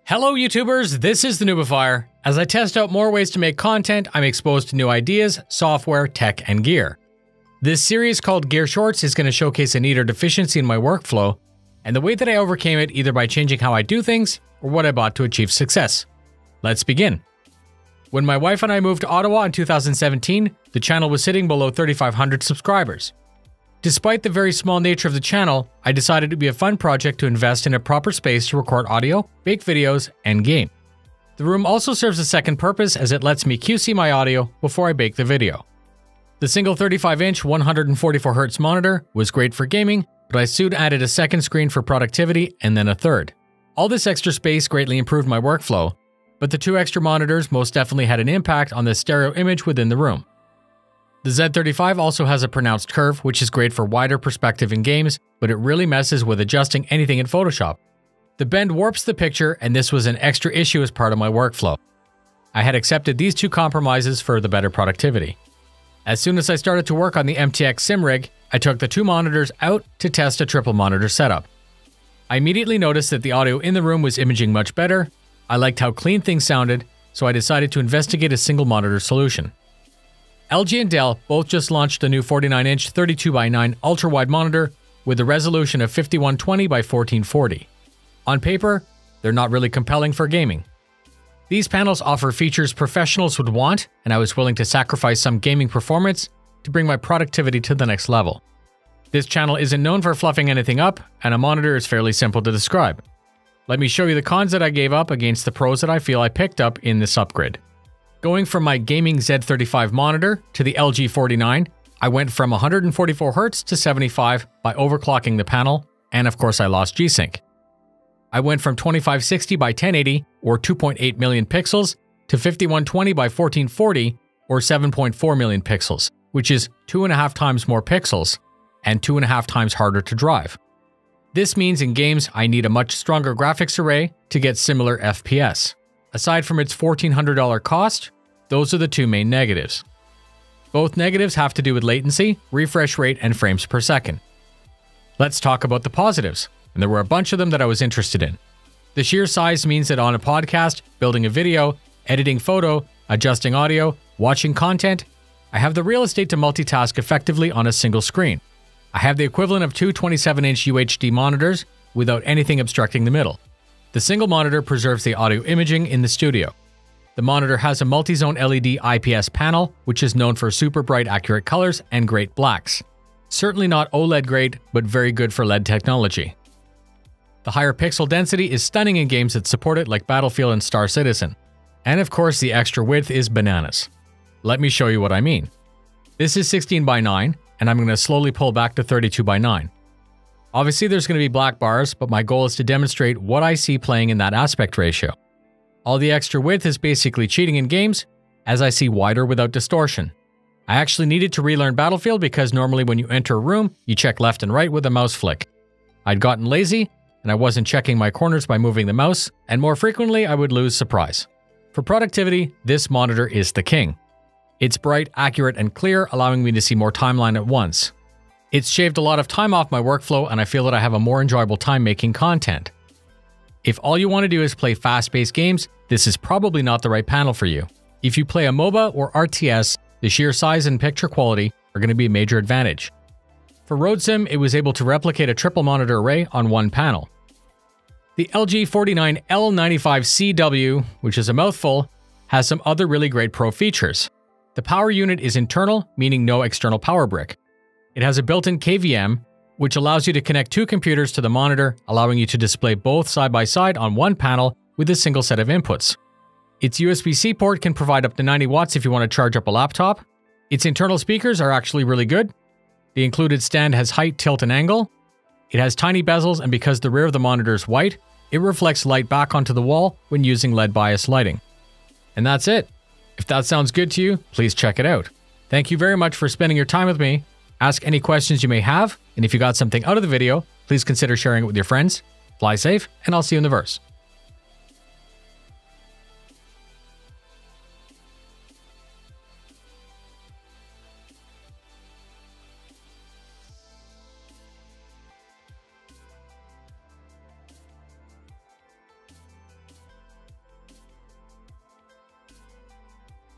Hello YouTubers, this is the Noobifier. As I test out more ways to make content, I'm exposed to new ideas, software, tech, and gear. This series called Gear Shorts is going to showcase a need or deficiency in my workflow, and the way that I overcame it either by changing how I do things or what I bought to achieve success. Let's begin. When my wife and I moved to Ottawa in 2017, the channel was sitting below 3,500 subscribers. Despite the very small nature of the channel, I decided it would be a fun project to invest in a proper space to record audio, make videos, and game. The room also serves a second purpose as it lets me QC my audio before I bake the video. The single 35-inch 144Hz monitor was great for gaming, but I soon added a second screen for productivity and then a third. All this extra space greatly improved my workflow, but the two extra monitors most definitely had an impact on the stereo image within the room. The Z35 also has a pronounced curve, which is great for wider perspective in games, but it really messes with adjusting anything in Photoshop. The bend warps the picture, and this was an extra issue as part of my workflow. I had accepted these two compromises for the better productivity. As soon as I started to work on the MTX sim rig, I took the two monitors out to test a triple monitor setup. I immediately noticed that the audio in the room was imaging much better. I liked how clean things sounded, so I decided to investigate a single monitor solution. LG and Dell both just launched a new 49-inch 32x9 ultra-wide monitor with a resolution of 5120x1440. On paper, they're not really compelling for gaming. These panels offer features professionals would want, and I was willing to sacrifice some gaming performance to bring my productivity to the next level. This channel isn't known for fluffing anything up, and a monitor is fairly simple to describe. Let me show you the cons that I gave up against the pros that I feel I picked up in this upgrade. Going from my gaming Z35 monitor to the LG 49, I went from 144Hz to 75 by overclocking the panel, and of course I lost G-Sync. I went from 2560x1080 or 2.8 million pixels to 5120x1440 or 7.4 million pixels, which is 2.5 times more pixels and 2.5 times harder to drive. This means in games I need a much stronger graphics array to get similar FPS. Aside from its $1,400 cost, those are the two main negatives. Both negatives have to do with latency, refresh rate, and frames per second. Let's talk about the positives, and there were a bunch of them that I was interested in. The sheer size means that on a podcast, building a video, editing photo, adjusting audio, watching content, I have the real estate to multitask effectively on a single screen. I have the equivalent of two 27-inch UHD monitors without anything obstructing the middle. The single monitor preserves the audio imaging in the studio. The monitor has a multi-zone LED IPS panel, which is known for super bright accurate colors and great blacks. Certainly not OLED grade, but very good for LED technology. The higher pixel density is stunning in games that support it like Battlefield and Star Citizen. And of course the extra width is bananas. Let me show you what I mean. This is 16x9, and I'm going to slowly pull back to 32x9. Obviously there's going to be black bars, but my goal is to demonstrate what I see playing in that aspect ratio. All the extra width is basically cheating in games, as I see wider without distortion. I actually needed to relearn Battlefield because normally when you enter a room, you check left and right with a mouse flick. I'd gotten lazy, and I wasn't checking my corners by moving the mouse, and more frequently I would lose surprise. For productivity, this monitor is the king. It's bright, accurate, and clear, allowing me to see more timeline at once. It's shaved a lot of time off my workflow, and I feel that I have a more enjoyable time making content. If all you want to do is play fast-paced games, this is probably not the right panel for you. If you play a MOBA or RTS, the sheer size and picture quality are going to be a major advantage. For Road Sim, it was able to replicate a triple monitor array on one panel. The LG 49WL95C-W, which is a mouthful, has some other really great pro features. The power unit is internal, meaning no external power brick. It has a built-in KVM, which allows you to connect two computers to the monitor, allowing you to display both side by side on one panel with a single set of inputs. Its USB-C port can provide up to 90 watts if you want to charge up a laptop. Its internal speakers are actually really good. The included stand has height, tilt, and angle. It has tiny bezels, and because the rear of the monitor is white, it reflects light back onto the wall when using LED bias lighting. And that's it. If that sounds good to you, please check it out. Thank you very much for spending your time with me. Ask any questions you may have, and if you got something out of the video, please consider sharing it with your friends. Fly safe, and I'll see you in the verse.